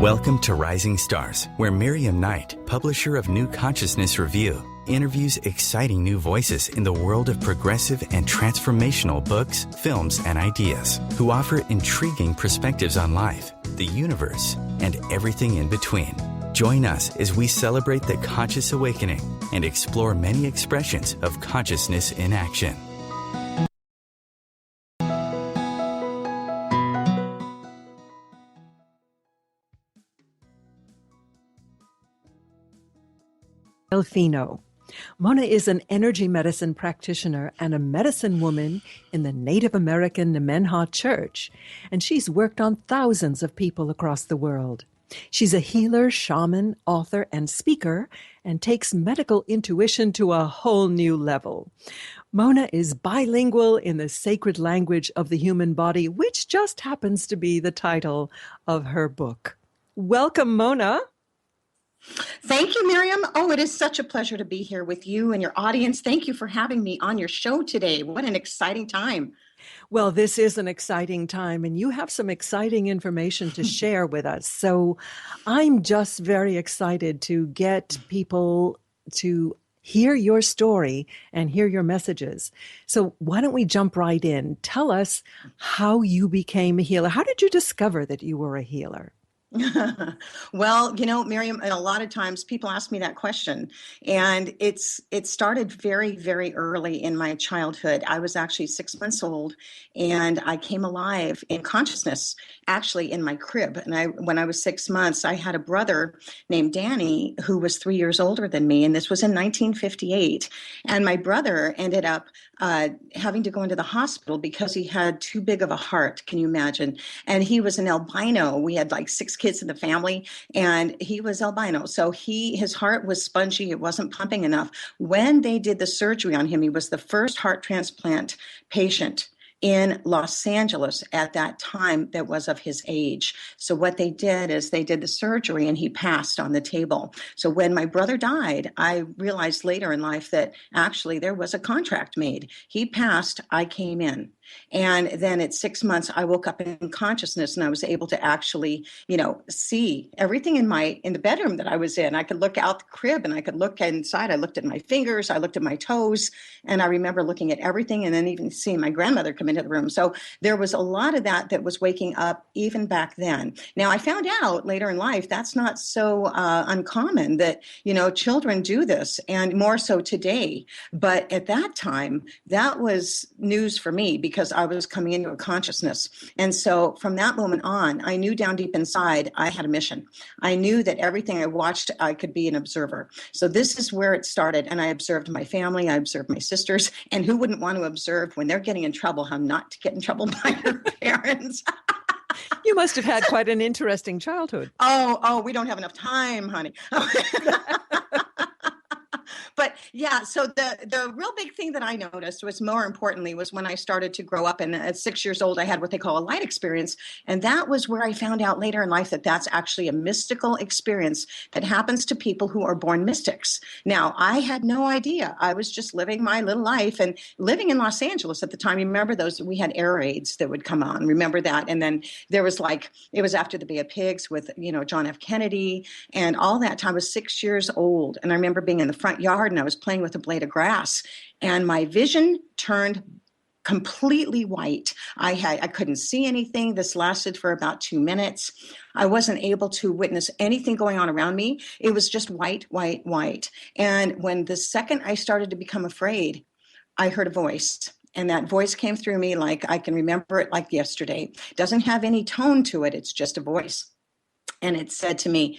Welcome to Rising Stars, where Miriam Knight, publisher of New Consciousness Review, interviews exciting new voices in the world of progressive and transformational books, films, and ideas, who offer intriguing perspectives on life, the universe, and everything in between. Join us as we celebrate the conscious awakening and explore many expressions of consciousness in action. Delfino. Mona is an energy medicine practitioner and a medicine woman in the Native American Nemenhah church, and she's worked on thousands of people across the world. She's a healer, shaman, author, and speaker, and takes medical intuition to a whole new level. Mona is bilingual in the sacred language of the human body, which just happens to be the title of her book. Welcome, Mona. Thank you, Miriam. Oh, it is such a pleasure to be here with you and your audience. Thank you for having me on your show today. What an exciting time. Well, this is an exciting time, and you have some exciting information to share with us. So I'm just very excited to get people to hear your story and hear your messages. So why don't we jump right in? Tell us how you became a healer. How did you discover that you were a healer? Well, Miriam, and a lot of times people ask me that question, and it started very, very early in my childhood. I was actually 6 months old, and I came alive in consciousness, actually in my crib. And when I was 6 months, I had a brother named Danny who was 3 years older than me, and this was in 1958. And my brother ended up having to go into the hospital because he had too big of a heart. Can you imagine? And he was an albino. We had like 6 kids in the family, and he was albino. So his heart was spongy. It wasn't pumping enough. When they did the surgery on him, he was the first heart transplant patient in Los Angeles at that time that was of his age. So what they did is they did the surgery and he passed on the table. So when my brother died, I realized later in life that actually there was a contract made. He passed, I came in. And then at 6 months, I woke up in consciousness and I was able to actually, see everything in the bedroom that I was in. I could look out the crib and I could look inside. I looked at my fingers, I looked at my toes, and I remember looking at everything and then even seeing my grandmother come into the room. So there was a lot of that was waking up even back then. Now, I found out later in life that's not so uncommon that, children do this, and more so today. But at that time, that was news for me because I was coming into a consciousness. And so from that moment on, I knew down deep inside I had a mission. I knew that everything I watched, I could be an observer. So this is where it started. And I observed my family, I observed my sisters, and who wouldn't want to observe when they're getting in trouble, how not to get in trouble by their parents. You must have had quite an interesting childhood. Oh, we don't have enough time, honey. But yeah, so the real big thing that I noticed was, more importantly, was when I started to grow up, and at 6 years old, I had what they call a light experience. And that was where I found out later in life that that's actually a mystical experience that happens to people who are born mystics. Now, I had no idea. I was just living my little life and living in Los Angeles at the time. You remember we had air raids that would come on. Remember that? And then there was it was after the Bay of Pigs with, John F. Kennedy and all that time. I was 6 years old. And I remember being in the front yard and I was playing with a blade of grass, and my vision turned completely white. I couldn't see anything. This lasted for about 2 minutes. I wasn't able to witness anything going on around me. It was just white, white, white. And when the second I started to become afraid, I heard a voice. And that voice came through me like I can remember it like yesterday. It doesn't have any tone to it. It's just a voice. And it said to me,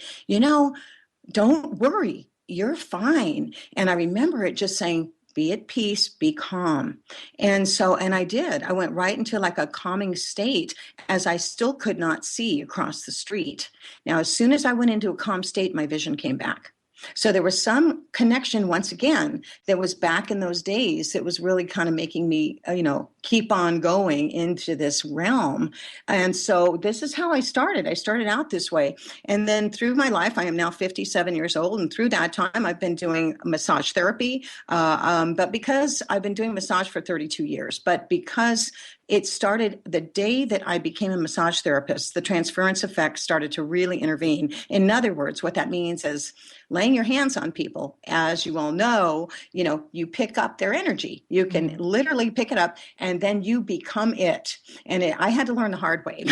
don't worry. You're fine. And I remember it just saying, be at peace, be calm. And I did. I went right into like a calming state as I still could not see across the street. Now, as soon as I went into a calm state, my vision came back. So there was some connection once again that was back in those days that was really kind of making me, keep on going into this realm. And so this is how I started. I started out this way. And then through my life, I am now 57 years old. And through that time, I've been doing massage therapy. But because I've been doing massage for 32 years, but because it started the day that I became a massage therapist. The transference effect started to really intervene. In other words, what that means is laying your hands on people. As you all know, you pick up their energy. You can literally pick it up, and then you become it. And I had to learn the hard way.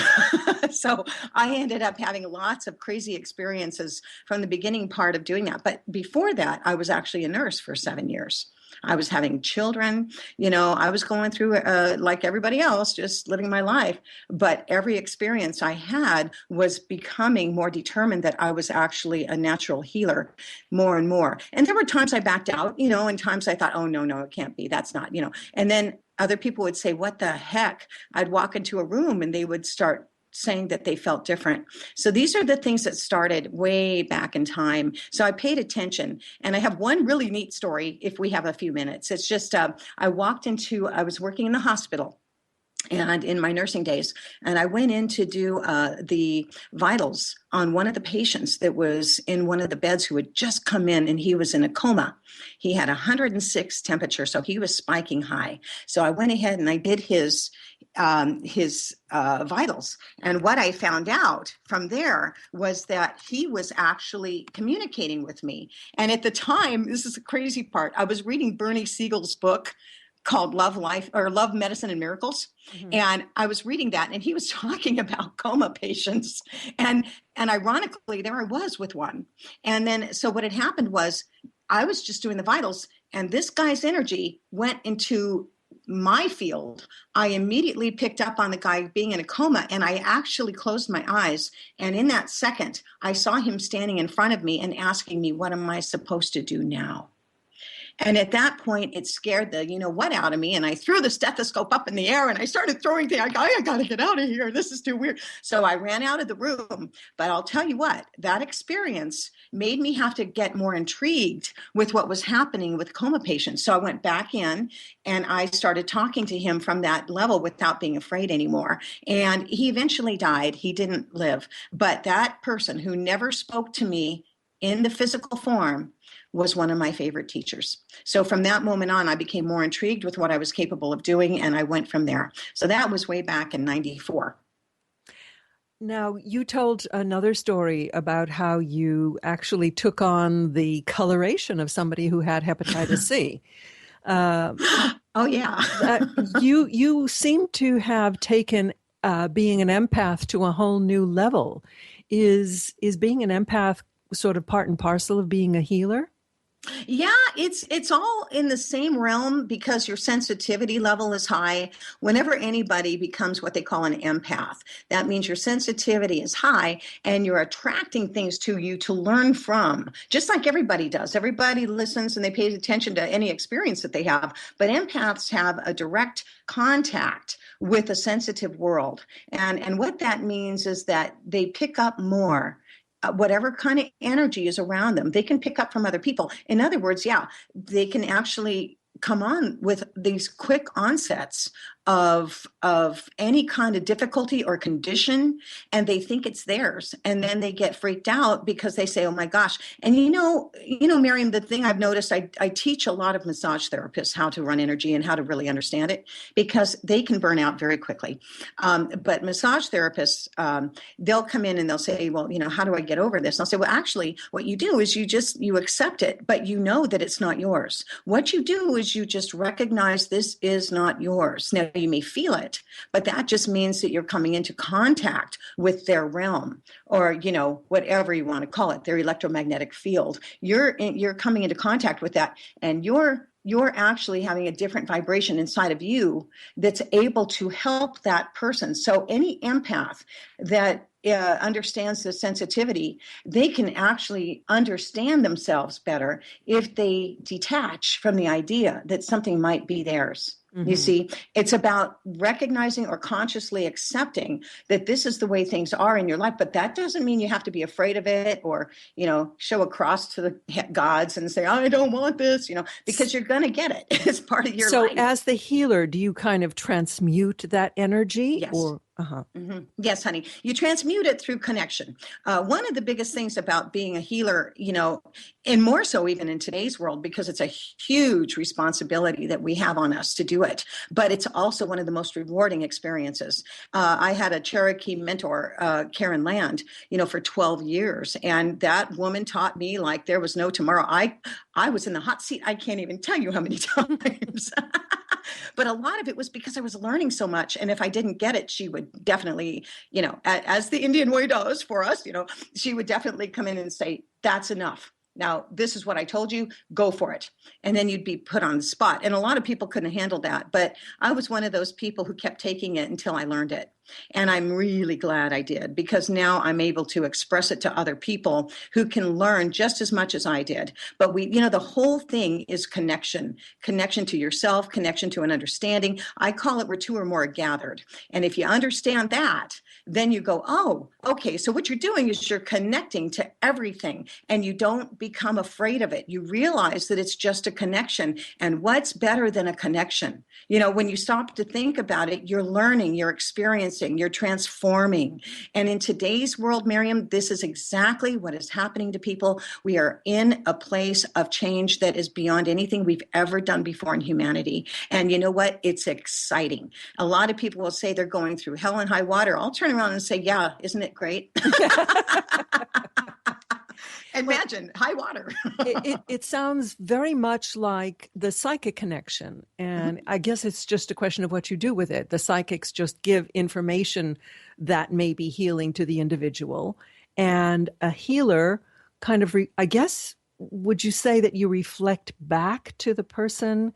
So I ended up having lots of crazy experiences from the beginning part of doing that. But before that, I was actually a nurse for 7 years. I was having children, I was going through like everybody else, just living my life. But every experience I had was becoming more determined that I was actually a natural healer more and more. And there were times I backed out, and times I thought, oh, no, it can't be. That's not, And then other people would say, what the heck? I'd walk into a room and they would start saying that they felt different. So these are the things that started way back in time. So I paid attention. And I have one really neat story if we have a few minutes. It's just, I was working in the hospital and in my nursing days, and I went in to do the vitals on one of the patients that was in one of the beds who had just come in, and he was in a coma. He had 106 temperature, so he was spiking high. So I went ahead and I did his vitals. And what I found out from there was that he was actually communicating with me. And at the time, this is the crazy part, I was reading Bernie Siegel's book called Love, Medicine and Miracles. Mm-hmm. And I was reading that, and he was talking about coma patients. And ironically, there I was with one. And then, so what had happened was I was just doing the vitals, and this guy's energy went into my field. I immediately picked up on the guy being in a coma, and I actually closed my eyes. And in that second, I saw him standing in front of me and asking me, what am I supposed to do now? And at that point, it scared the what out of me. And I threw the stethoscope up in the air and I started throwing things. I got to get out of here. This is too weird. So I ran out of the room. But I'll tell you what, that experience made me have to get more intrigued with what was happening with coma patients. So I went back in and I started talking to him from that level without being afraid anymore. And he eventually died. He didn't live. But that person who never spoke to me in the physical form was one of my favorite teachers. So from that moment on, I became more intrigued with what I was capable of doing, and I went from there. So that was way back in 94. Now, you told another story about how you actually took on the coloration of somebody who had hepatitis C. Oh, yeah. You seem to have taken being an empath to a whole new level. Is being an empath sort of part and parcel of being a healer? Yeah, it's all in the same realm because your sensitivity level is high. Whenever anybody becomes what they call an empath, that means your sensitivity is high and you're attracting things to you to learn from, just like everybody does. Everybody listens and they pay attention to any experience that they have, but empaths have a direct contact with a sensitive world. And what that means is that they pick up more. Whatever kind of energy is around them, they can pick up from other people. In other words, yeah, they can actually come on with these quick onsets of any kind of difficulty or condition, and they think it's theirs, and then they get freaked out because they say, "Oh my gosh!" And Miriam, the thing I've noticed, I teach a lot of massage therapists how to run energy and how to really understand it because they can burn out very quickly. But massage therapists, they'll come in and they'll say, "Well, how do I get over this?" And I'll say, "Well, actually, what you do is you accept it, but you know that it's not yours. What you do is you just recognize this is not yours." Now, you may feel it, but that just means that you're coming into contact with their realm, or whatever you want to call it, their electromagnetic field. You're coming into contact with that, and you're actually having a different vibration inside of you that's able to help that person. So any empath that understands the sensitivity, they can actually understand themselves better if they detach from the idea that something might be theirs. Mm-hmm. You see, it's about recognizing or consciously accepting that this is the way things are in your life, but that doesn't mean you have to be afraid of it or, show a cross to the gods and say, I don't want this, because you're going to get it. It's part of your life. So as the healer, do you kind of transmute that energy? Yes. Or Mm-hmm. Yes, honey. You transmute it through connection. One of the biggest things about being a healer, and more so even in today's world, because it's a huge responsibility that we have on us to do it, but it's also one of the most rewarding experiences. I had a Cherokee mentor, Karen Land, for 12 years. And that woman taught me like there was no tomorrow. I was in the hot seat. I can't even tell you how many times. But a lot of it was because I was learning so much. And if I didn't get it, she would definitely, as the Indian way does for us, she would definitely come in and say, that's enough. Now, this is what I told you, go for it. And then you'd be put on the spot. And a lot of people couldn't handle that. But I was one of those people who kept taking it until I learned it. And I'm really glad I did, because now I'm able to express it to other people who can learn just as much as I did. But the whole thing is connection to yourself, connection to an understanding. I call it where two or more are gathered. And if you understand that, then you go, oh, okay. So what you're doing is you're connecting to everything, and you don't become afraid of it. You realize that it's just a connection. And what's better than a connection? When you stop to think about it, you're learning, you're experiencing, you're transforming. And in today's world, Miriam, this is exactly what is happening to people. We are in a place of change that is beyond anything we've ever done before in humanity. And you know what? It's exciting. A lot of people will say they're going through hell and high water. I'll turn around and say, yeah, isn't it great? Imagine high water. it sounds very much like the psychic connection. And I guess it's just a question of what you do with it. The psychics just give information that may be healing to the individual. And a healer kind of, I guess, would you say that you reflect back to the person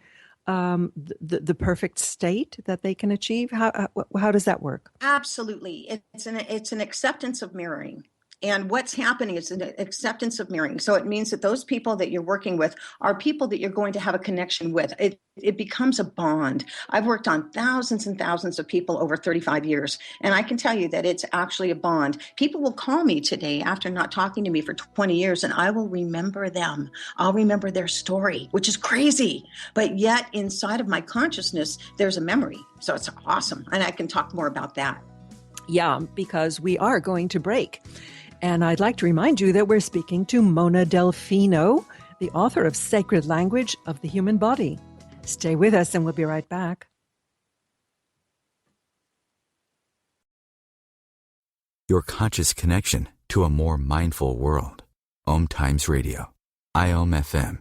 the perfect state that they can achieve? How does that work? Absolutely. It's an acceptance of mirroring. And what's happening is an acceptance of mirroring. So it means that those people that you're working with are people that you're going to have a connection with. It becomes a bond. I've worked on thousands and thousands of people over 35 years. And I can tell you that it's actually a bond. People will call me today after not talking to me for 20 years, and I will remember them. I'll remember their story, which is crazy. But yet inside of my consciousness, there's a memory. So it's awesome. And I can talk more about that. Yeah, because we are going to break. And I'd like to remind you that we're speaking to Mona Delfino, the author of Sacred Language of the Human Body. Stay with us and we'll be right back. Your conscious connection to a more mindful world. OMTimes Radio. IOM-FM.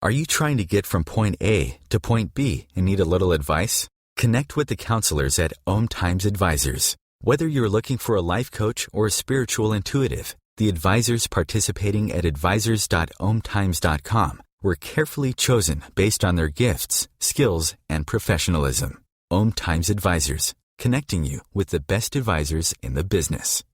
Are you trying to get from point A to point B and need a little advice? Connect with the counselors at OMTimes Advisors. Whether you're looking for a life coach or a spiritual intuitive, the advisors participating at advisors.omtimes.com were carefully chosen based on their gifts, skills, and professionalism. OMTimes Advisors, connecting you with the best advisors in the business.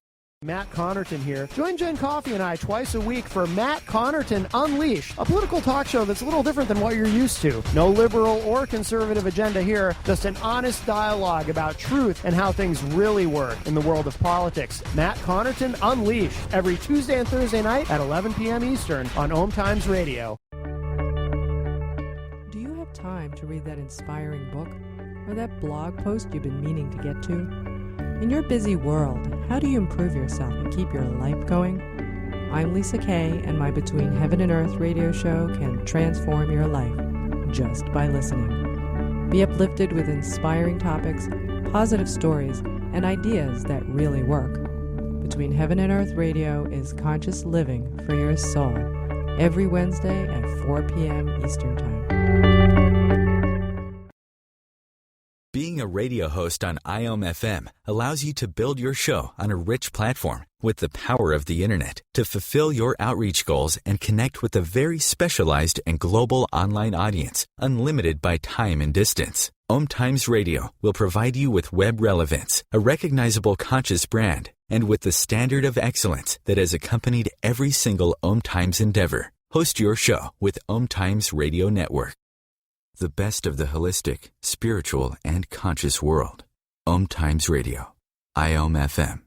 Matt Connerton here. Join Jen Coffey and I twice a week for Matt Connerton Unleashed, a political talk show that's a little different than what you're used to. No liberal or conservative agenda here, just an honest dialogue about truth and how things really work in the world of politics. Matt Connerton Unleashed, every Tuesday and Thursday night at 11 p.m. Eastern on OMTimes Radio. Do you have time to read that inspiring book or that blog post you've been meaning to get to? In your busy world, how do you improve yourself and keep your life going? I'm Lisa Kay, and my Between Heaven and Earth radio show can transform your life just by listening. Be uplifted with inspiring topics, positive stories, and ideas that really work. Between Heaven and Earth radio is conscious living for your soul, every Wednesday at 4 p.m. Eastern Time. Being a radio host on IOM-FM allows you to build your show on a rich platform with the power of the internet to fulfill your outreach goals and connect with a very specialized and global online audience, unlimited by time and distance. OMTimes Radio will provide you with web relevance, a recognizable conscious brand, and with the standard of excellence that has accompanied every single OMTimes endeavor. Host your show with OMTimes Radio Network. The best of the holistic, spiritual, and conscious world. OMTimes Radio. IOM-FM.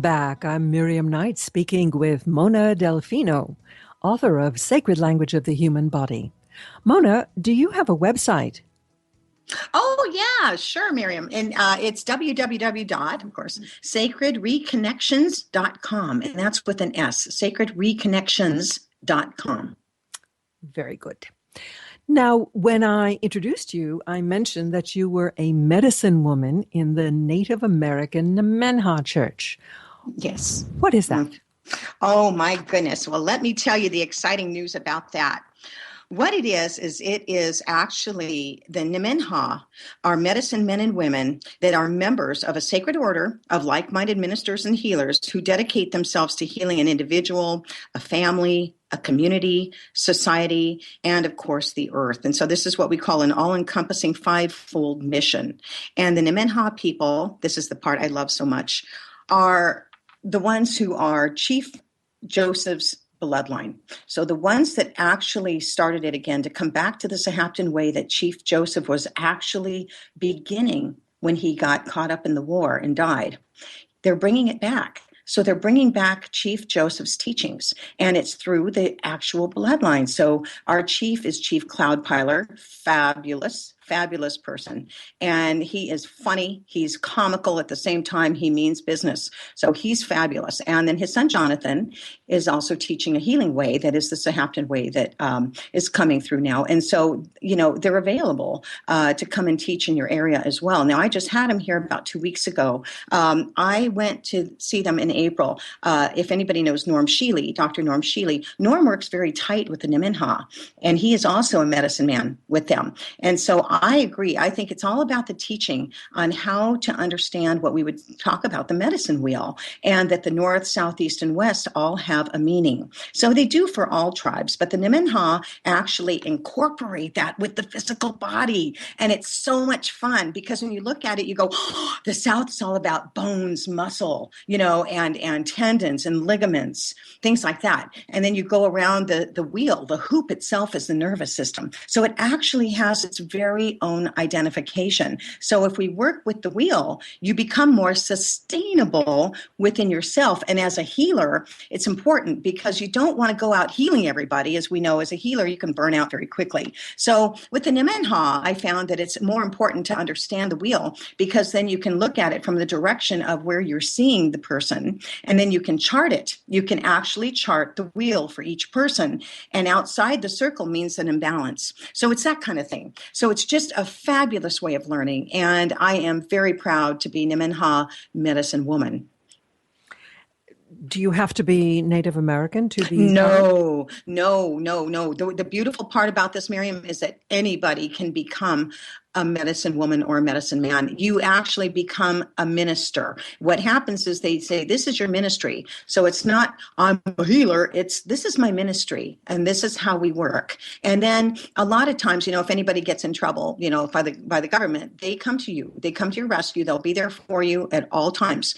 Back, I'm Miriam Knight speaking with Mona Delfino, author of Sacred Language of the Human Body. Mona, do you have a website? Oh, yeah, sure, Miriam. And it's sacredreconnections.com. And that's with an S, sacredreconnections.com. Very good. Now, when I introduced you, I mentioned that you were a medicine woman in the Native American Nemenhah Church. Yes. What is that? Oh, my goodness. Well, let me tell you the exciting news about that. What it is actually the Nemenhah are medicine men and women that are members of a sacred order of like-minded ministers and healers who dedicate themselves to healing an individual, a family, a community, society, and of course the earth. And so this is what we call an all-encompassing five-fold mission. And the Nemenhah people, this is the part I love so much, are the ones who are Chief Joseph's bloodline. So the ones that actually started it again to come back to the Sahaptin way that Chief Joseph was actually beginning when he got caught up in the war and died. They're bringing it back. So they're bringing back Chief Joseph's teachings, and it's through the actual bloodline. So our chief is Chief Cloudpiler, fabulous person. And he is funny. He's comical at the same time. He means business. So he's fabulous. And then his son, Jonathan, is also teaching a healing way that is the Sahaptin way that is coming through now. And so, they're available to come and teach in your area as well. Now, I just had him here about 2 weeks ago. I went to see them in April. If anybody knows Norm Sheely, Dr. Norm Sheely, Norm works very tight with the Nemenhah, and he is also a medicine man with them. And so I agree. I think it's all about the teaching on how to understand what we would talk about, the medicine wheel, and that the North, South, East, and West all have a meaning. So they do for all tribes, but the Nemenhah actually incorporate that with the physical body. And it's so much fun because when you look at it, you go, oh, the South is all about bones, muscle, and tendons and ligaments, things like that. And then you go around the wheel, the hoop itself is the nervous system. So it actually has its very own identification. So if we work with the wheel, you become more sustainable within yourself. And as a healer, it's important because you don't want to go out healing everybody. As we know, as a healer, you can burn out very quickly. So with the Nemenhah, I found that it's more important to understand the wheel because then you can look at it from the direction of where you're seeing the person, and then you can chart it. You can actually chart the wheel for each person. And outside the circle means an imbalance. So it's that kind of thing. So it's just a fabulous way of learning. And I am very proud to be Nemenhah medicine woman. Do you have to be Native American to be? No. The beautiful part about this, Miriam, is that anybody can become a medicine woman or a medicine man. You actually become a minister. What happens is they say, this is your ministry. So it's not, I'm a healer. It's, this is my ministry. And this is how we work. And then a lot of times, if anybody gets in trouble, by the government, they come to you. They come to your rescue. They'll be there for you at all times.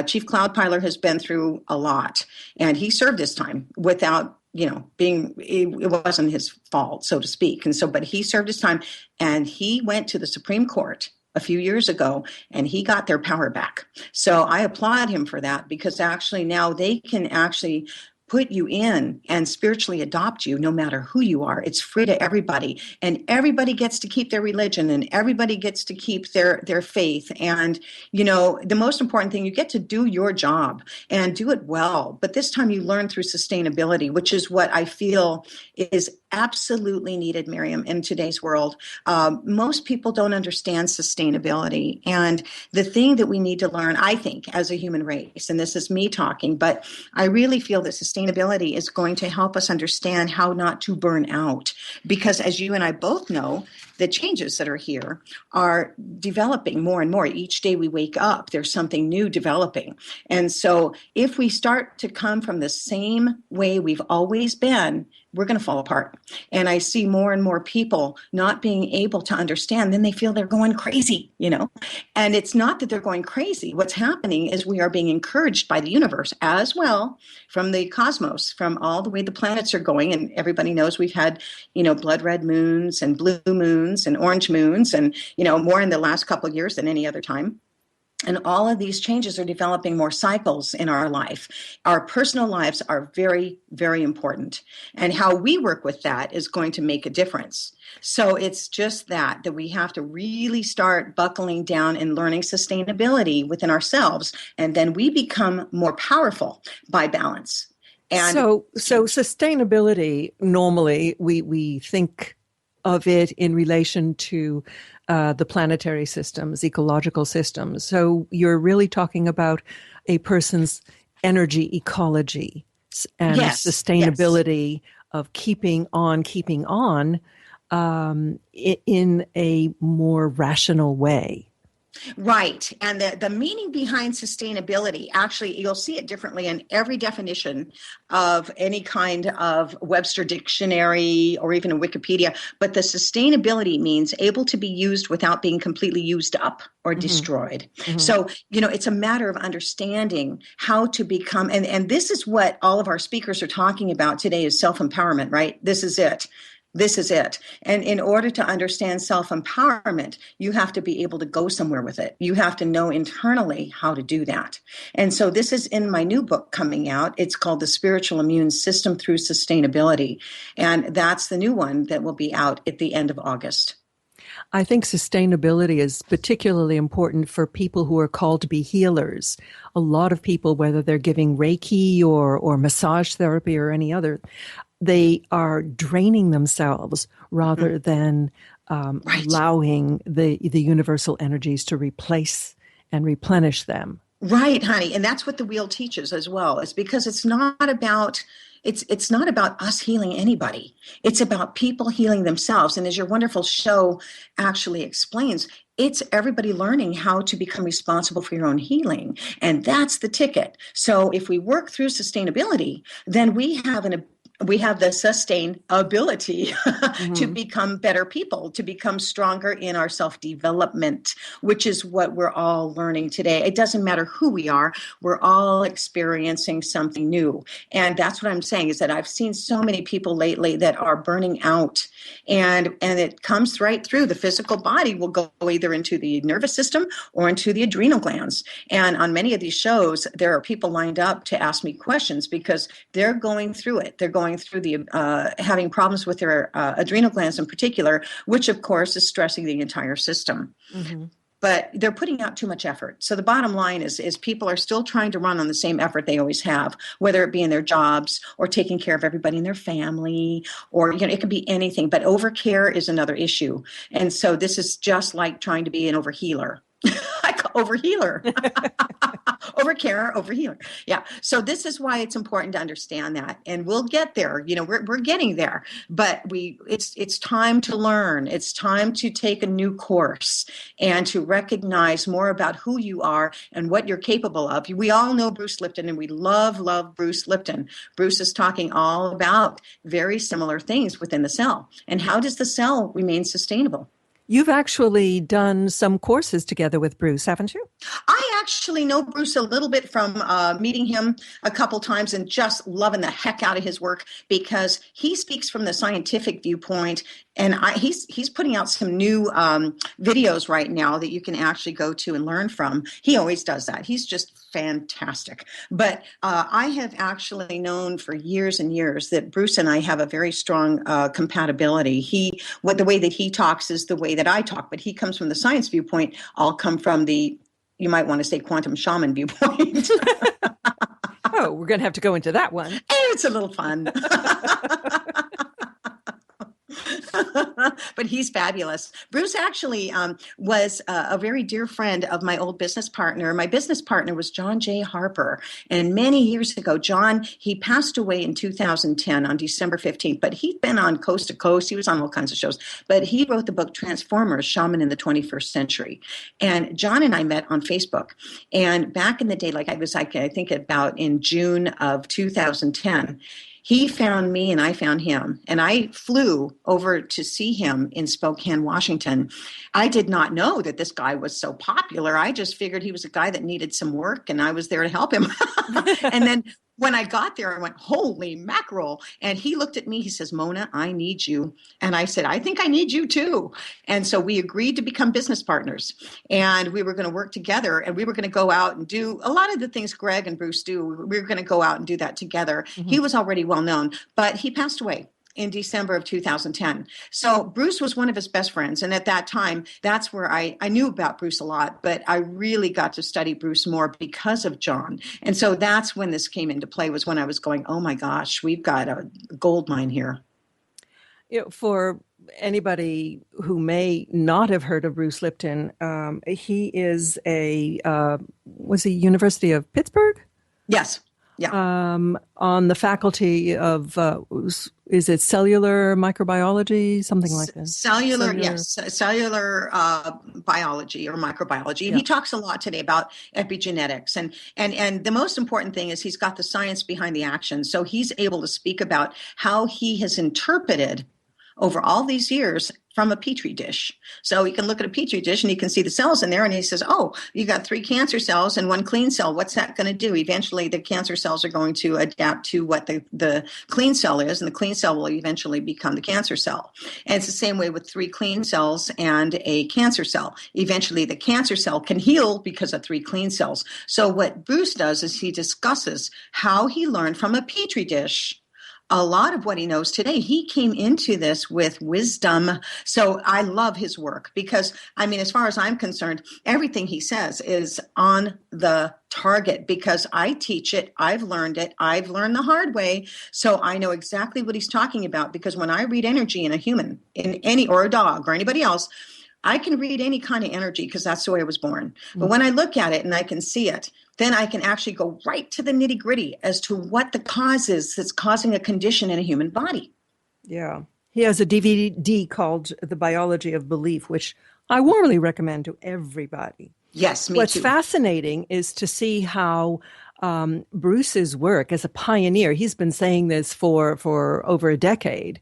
Chief Cloudpiler has been through a lot, and he served this time without it wasn't his fault, so to speak. And so, but he served his time, and he went to the Supreme Court a few years ago, and he got their power back. So I applaud him for that, because actually now they can actually put you in and spiritually adopt you no matter who you are. It's free to everybody, and everybody gets to keep their religion, and everybody gets to keep their faith. And, the most important thing, you get to do your job and do it well. But this time you learn through sustainability, which is what I feel is absolutely needed, Miriam, in today's world. Most people don't understand sustainability. And the thing that we need to learn, I think, as a human race, and this is me talking, but I really feel that sustainability is going to help us understand how not to burn out. Because as you and I both know, the changes that are here are developing more and more. Each day we wake up, there's something new developing. And so if we start to come from the same way we've always been, we're going to fall apart. And I see more and more people not being able to understand. Then they feel they're going crazy, And it's not that they're going crazy. What's happening is we are being encouraged by the universe as well, from the cosmos, from all the way the planets are going. And everybody knows we've had, blood red moons and blue moons and orange moons and, more in the last couple of years than any other time. And all of these changes are developing more cycles in our life. Our personal lives are very, very important. And how we work with that is going to make a difference. So it's just that we have to really start buckling down and learning sustainability within ourselves. And then we become more powerful by balance. And so sustainability, normally we think of it in relation to the planetary systems, ecological systems. So you're really talking about a person's energy ecology and sustainability of keeping on in a more rational way. Right. And the meaning behind sustainability, actually, you'll see it differently in every definition of any kind of Webster dictionary or even in Wikipedia. But the sustainability means able to be used without being completely used up or destroyed. So, it's a matter of understanding how to become, and this is what all of our speakers are talking about today is self-empowerment, right? This is it. This is it. And in order to understand self-empowerment, you have to be able to go somewhere with it. You have to know internally how to do that. And so this is in my new book coming out. It's called The Spiritual Immune System Through Sustainability. And that's the new one that will be out at the end of August. I think sustainability is particularly important for people who are called to be healers. A lot of people, whether they're giving Reiki or massage therapy or any other, they are draining themselves rather than allowing the universal energies to replace and replenish them. Right, honey. And that's what the wheel teaches as well. It's because it's not about us healing anybody. It's about people healing themselves. And as your wonderful show actually explains, it's everybody learning how to become responsible for your own healing. And that's the ticket. So if we work through sustainability, then we have the sustainability to become better people, to become stronger in our self-development, which is what we're all learning today. It doesn't matter who we are. We're all experiencing something new. And that's what I'm saying is that I've seen so many people lately that are burning out, and it comes right through. The physical body will go either into the nervous system or into the adrenal glands. And on many of these shows, there are people lined up to ask me questions because they're going through it. They're going through the having problems with their adrenal glands in particular, which of course is stressing the entire system. But they're putting out too much effort. So the bottom line is people are still trying to run on the same effort they always have, whether it be in their jobs or taking care of everybody in their family, or it could be anything. But overcare is another issue. And so this is just like trying to be an overhealer. Overhealer. Overcare, overhealer. Yeah. So this is why it's important to understand that. And we'll get there. We're getting there. But it's time to learn. It's time to take a new course and to recognize more about who you are and what you're capable of. We all know Bruce Lipton, and we love Bruce Lipton. Bruce is talking all about very similar things within the cell. And how does the cell remain sustainable? You've actually done some courses together with Bruce, haven't you? I actually know Bruce a little bit from meeting him a couple times and just loving the heck out of his work because he speaks from the scientific viewpoint. And he's putting out some new videos right now that you can actually go to and learn from. He always does that. He's just fantastic. But I have actually known for years and years that Bruce and I have a very strong compatibility. The way that he talks is the way that I talk, but he comes from the science viewpoint. I'll come from the, you might want to say, quantum shaman viewpoint. Oh, we're going to have to go into that one. It's a little fun. But he's fabulous. Bruce actually was a very dear friend of my old business partner. My business partner was John J. Harper. And many years ago, John, he passed away in 2010 on December 15th. But he'd been on Coast to Coast. He was on all kinds of shows. But he wrote the book Transformers, Shaman in the 21st Century. And John and I met on Facebook. And back in the day, I think about in June of 2010, he found me and I found him, and I flew over to see him in Spokane, Washington. I did not know that this guy was so popular. I just figured he was a guy that needed some work, and I was there to help him. And then when I got there, I went, holy mackerel. And he looked at me. He says, Mona, I need you. And I said, I think I need you too. And so we agreed to become business partners. And we were going to work together. And we were going to go out and do a lot of the things Greg and Bruce do. We were going to go out and do that together. Mm-hmm. He was already well known, but he passed away. in December of 2010. So Bruce was one of his best friends. And at that time, that's where I knew about Bruce a lot, but I really got to study Bruce more because of John. And so that's when this came into play, was when I was going, oh my gosh, we've got a gold mine here. For anybody who may not have heard of Bruce Lipton, he is was he University of Pittsburgh? Yes. Yeah. On the faculty of, is it cellular microbiology, something like that? Cellular biology or microbiology. And he talks a lot today about epigenetics. And the most important thing is he's got the science behind the action. So he's able to speak about how he has interpreted over all these years from a Petri dish. So you can look at a Petri dish and you can see the cells in there, and he says, oh, you got 3 cancer cells and 1 clean cell. What's that going to do? Eventually, the cancer cells are going to adapt to what the clean cell is, and the clean cell will eventually become the cancer cell. And it's the same way with 3 clean cells and a cancer cell. Eventually, the cancer cell can heal because of 3 clean cells. So what Bruce does is he discusses how he learned from a Petri dish a lot of what he knows today. He came into this with wisdom. So I love his work because, I mean, as far as I'm concerned, everything he says is on the target because I teach it. I've learned the hard way. So I know exactly what he's talking about, because when I read energy in a human, or a dog or anybody else, I can read any kind of energy because that's the way I was born. But when I look at it and I can see it, then I can actually go right to the nitty gritty as to what the cause is that's causing a condition in a human body. Yeah. He has a DVD called The Biology of Belief, which I warmly recommend to everybody. Yes, me What's too. fascinating is to see how Bruce's work as a pioneer, he's been saying this for over a decade,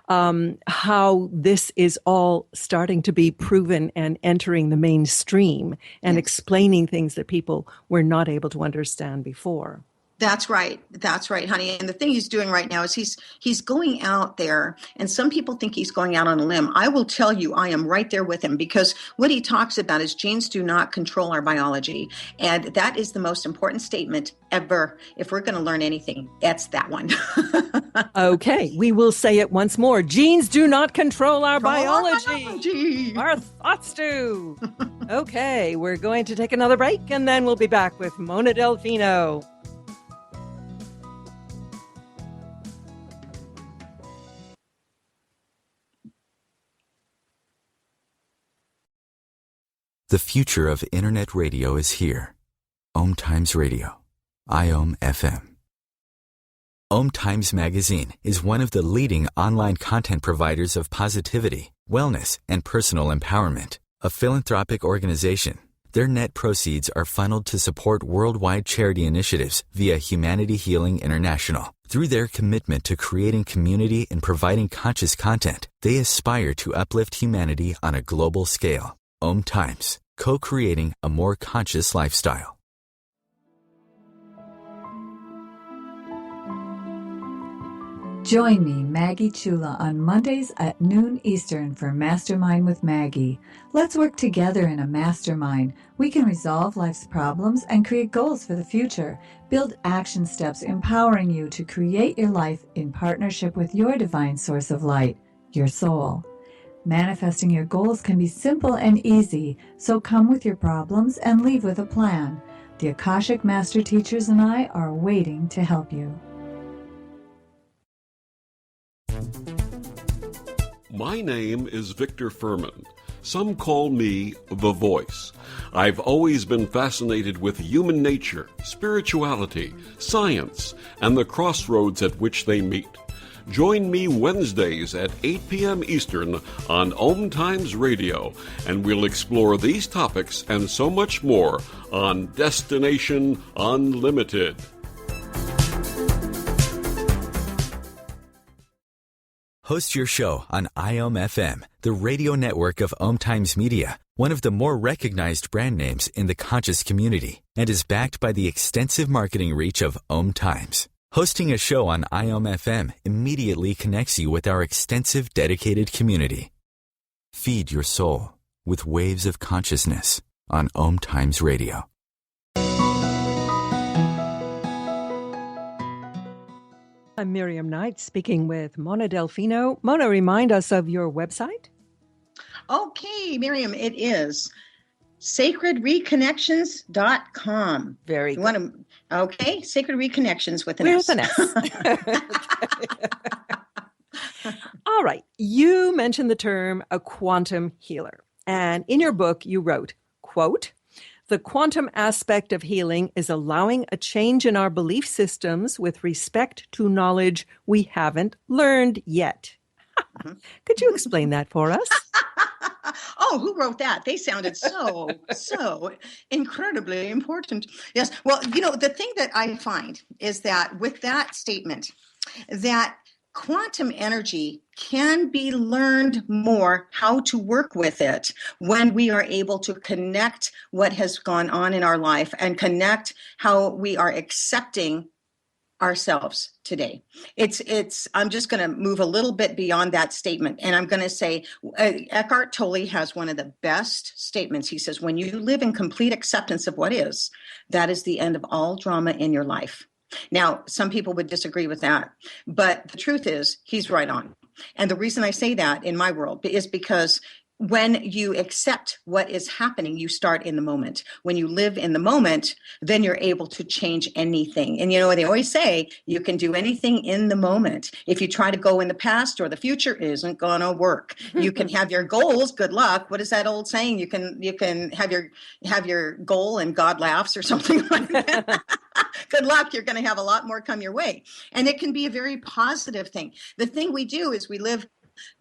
how this is all starting to be proven and entering the mainstream and explaining things that people were not able to understand before. That's right, honey. And the thing he's doing right now is he's going out there, and some people think he's going out on a limb. I will tell you, I am right there with him, because what he talks about is genes do not control our biology. And that is the most important statement ever. If we're going to learn anything, that's that one. Okay, we will say it once more. Genes do not control our biology. Our thoughts do. Okay, we're going to take another break, and then we'll be back with Mona Delfino. The future of Internet radio is here. OMTimes Radio, IOM FM. OMTimes Magazine is one of the leading online content providers of positivity, wellness, and personal empowerment. A philanthropic organization, their net proceeds are funneled to support worldwide charity initiatives via Humanity Healing International. Through their commitment to creating community and providing conscious content, they aspire to uplift humanity on a global scale. OMTimes, co-creating a more conscious lifestyle. Join me, Maggie Chula, on Mondays at noon Eastern for Mastermind with Maggie. Let's work together in a mastermind. We can resolve life's problems and create goals for the future. Build action steps empowering you to create your life in partnership with your divine source of light, your soul. Manifesting your goals can be simple and easy, so come with your problems and leave with a plan. The Akashic Master Teachers and I are waiting to help you. My name is Victor Furman. Some call me The Voice. I've always been fascinated with human nature, spirituality, science, and the crossroads at which they meet. Join me Wednesdays at 8 p.m. Eastern on OMTimes Radio, and we'll explore these topics and so much more on Destination Unlimited. Host your show on IOM FM, the radio network of OMTimes Media, one of the more recognized brand names in the conscious community, and is backed by the extensive marketing reach of OMTimes. Hosting a show on IOM FM immediately connects you with our extensive dedicated community. Feed your soul with waves of consciousness on OMTimes Radio. I'm Miriam Knight speaking with Mona Delfino. Mona, remind us of your website. Okay, Miriam, it is sacredreconnections.com. Very you good. want to, okay, Sacred Reconnections with an S. With an S. All right. You mentioned the term a quantum healer. And in your book, you wrote, quote, "The quantum aspect of healing is allowing a change in our belief systems with respect to knowledge we haven't learned yet." Could you explain that for us? Oh, who wrote that? They sounded so incredibly important. Yes. Well, the thing that I find is that with that statement, that quantum energy can be learned more how to work with it when we are able to connect what has gone on in our life and connect how we are accepting ourselves today. I'm just going to move a little bit beyond that statement. And I'm going to say, Eckhart Tolle has one of the best statements. He says, when you live in complete acceptance of what is, that is the end of all drama in your life. Now, some people would disagree with that, but the truth is he's right on. And the reason I say that in my world is because when you accept what is happening, you start in the moment. When you live in the moment, then you're able to change anything. And they always say you can do anything in the moment. If you try to go in the past or the future, isn't going to work. You can have your goals. Good luck. What is that old saying? You can have your goal and God laughs or something like that. Good luck. You're going to have a lot more come your way. And it can be a very positive thing. The thing we do is we live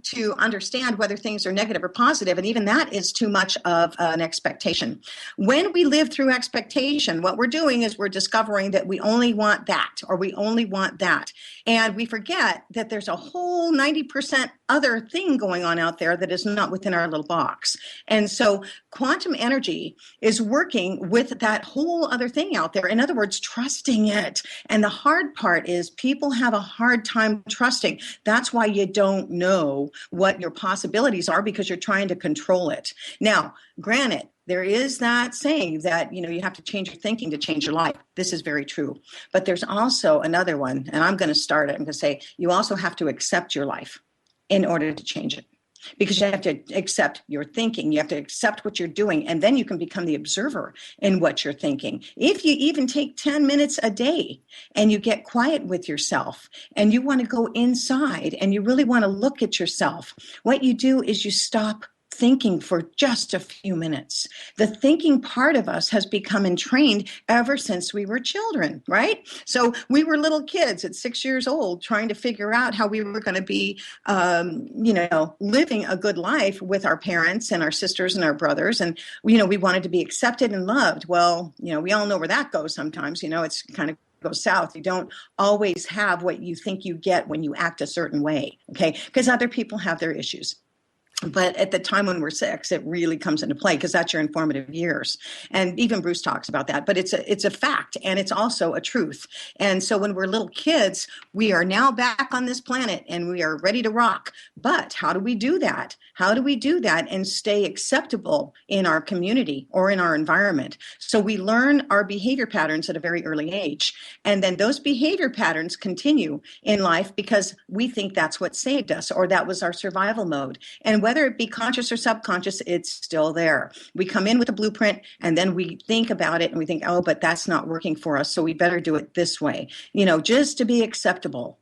to understand whether things are negative or positive, and even that is too much of an expectation. When we live through expectation, what we're doing is we're discovering that we only want that, or we only want that. And we forget that there's a whole 90% other thing going on out there that is not within our little box. And so quantum energy is working with that whole other thing out there. In other words, trusting it. And the hard part is people have a hard time trusting. That's why you don't know what your possibilities are, because you're trying to control it. Now, granted, there is that saying that, you have to change your thinking to change your life. This is very true. But there's also another one, and I'm going to start it. I'm going to say you also have to accept your life in order to change it. Because you have to accept your thinking. You have to accept what you're doing. And then you can become the observer in what you're thinking. If you even take 10 minutes a day and you get quiet with yourself and you want to go inside and you really want to look at yourself, what you do is you stop thinking for just a few minutes. The thinking part of us has become entrained ever since we were children, right? So we were little kids at 6 years old trying to figure out how we were going to be, living a good life with our parents and our sisters and our brothers. And, we wanted to be accepted and loved. Well, we all know where that goes sometimes. It's kind of goes south. You don't always have what you think you get when you act a certain way, okay? Because other people have their issues. But at the time when we're 6, it really comes into play because that's your informative years. And even Bruce talks about that. But it's a fact, and it's also a truth. And so when we're little kids, we are now back on this planet and we are ready to rock. But how do we do that? How do we do that and stay acceptable in our community or in our environment? So we learn our behavior patterns at a very early age. And then those behavior patterns continue in life because we think that's what saved us, or that was our survival mode. And whether it be conscious or subconscious, it's still there. We come in with a blueprint and then we think about it and we think, oh, but that's not working for us, so we better do it this way, just to be acceptable.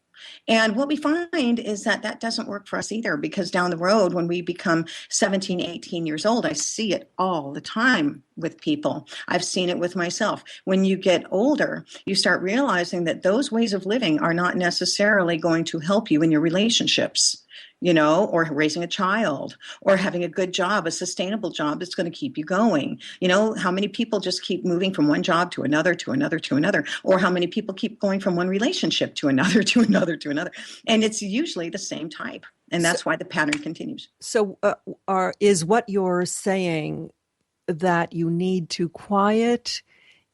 And what we find is that doesn't work for us either, because down the road, when we become 17, 18 years old, I see it all the time with people. I've seen it with myself. When you get older, you start realizing that those ways of living are not necessarily going to help you in your relationships. Or raising a child, or having a good job, a sustainable job that's going to keep you going. How many people just keep moving from one job to another, to another, to another, or how many people keep going from one relationship to another, to another, to another. And it's usually the same type. And that's why the pattern continues. So is what you're saying that you need to quiet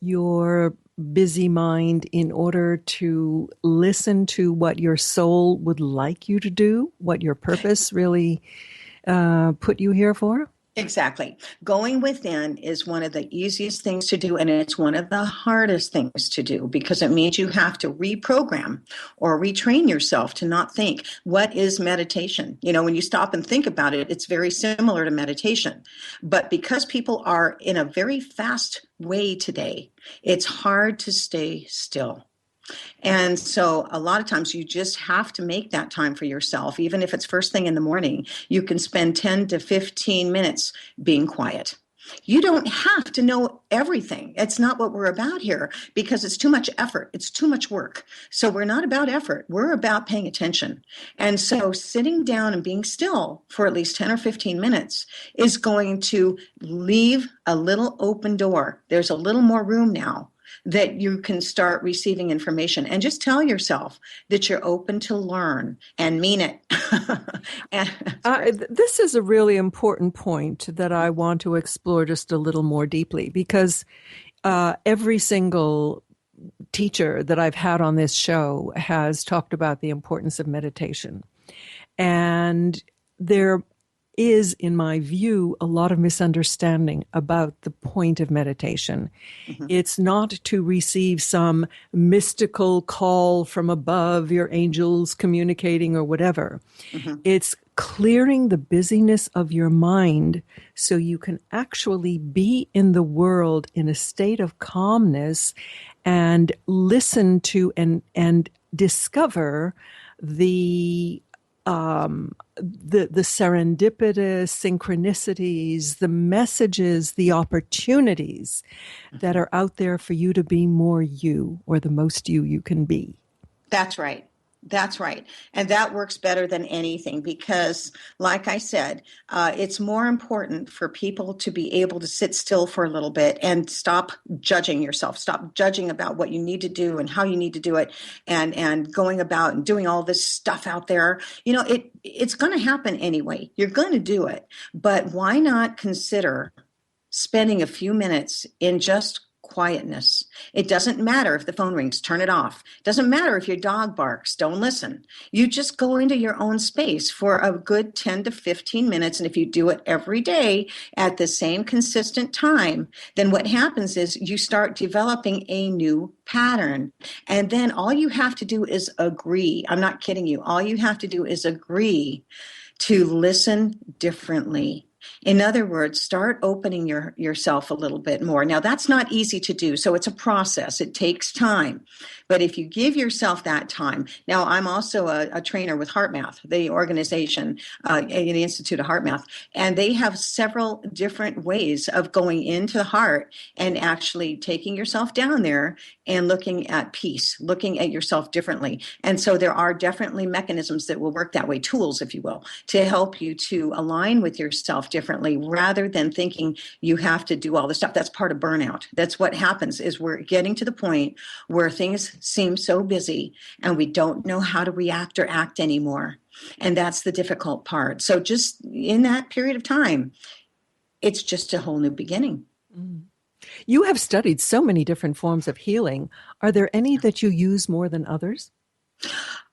your busy mind in order to listen to what your soul would like you to do, what your purpose really put you here for? Exactly. Going within is one of the easiest things to do, and it's one of the hardest things to do because it means you have to reprogram or retrain yourself to not think. What is meditation? You know, when you stop and think about it, it's very similar to meditation. But because people are in a very fast way today, it's hard to stay still. And so a lot of times you just have to make that time for yourself. Even if it's first thing in the morning, you can spend 10 to 15 minutes being quiet. You don't have to know everything. It's not what we're about here because it's too much effort. It's too much work. So we're not about effort. We're about paying attention. And so sitting down and being still for at least 10 or 15 minutes is going to leave a little open door. There's a little more room now that you can start receiving information, and just tell yourself that you're open to learn and mean it. This is a really important point that I want to explore just a little more deeply because every single teacher that I've had on this show has talked about the importance of meditation. And there is, in my view, a lot of misunderstanding about the point of meditation. Mm-hmm. It's not to receive some mystical call from above, your angels communicating or whatever. Mm-hmm. It's clearing the busyness of your mind so you can actually be in the world in a state of calmness and listen to and discover the serendipitous synchronicities, the messages, the opportunities that are out there for you to be more you, or the most you can be. That's right. That's right. And that works better than anything because, like I said, it's more important for people to be able to sit still for a little bit and stop judging yourself, stop judging about what you need to do and how you need to do it and going about and doing all this stuff out there. You know, it's going to happen anyway. You're going to do it. But why not consider spending a few minutes in just quietness? It doesn't matter if the phone rings, turn it off. It doesn't matter if your dog barks, don't listen. You just go into your own space for a good 10 to 15 minutes. And if you do it every day at the same consistent time, then what happens is you start developing a new pattern. And then all you have to do is agree. I'm not kidding you. All you have to do is agree to listen differently. In other words, start opening yourself a little bit more. Now, that's not easy to do, so it's a process. It takes time. But if you give yourself that time, now I'm also a trainer with HeartMath, the organization, the Institute of HeartMath, and they have several different ways of going into the heart and actually taking yourself down there and looking at peace, looking at yourself differently. And so there are definitely mechanisms that will work that way, tools, if you will, to help you to align with yourself differently rather than thinking you have to do all this stuff. That's part of burnout. That's what happens is we're getting to the point where things seem so busy and we don't know how to react or act anymore. And that's the difficult part. So just in that period of time, it's just a whole new beginning. Mm. You have studied so many different forms of healing. Are there any that you use more than others?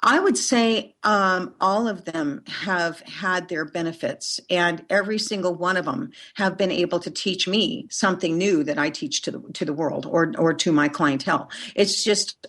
I would say all of them have had their benefits, and every single one of them have been able to teach me something new that I teach to the world or to my clientele. It's just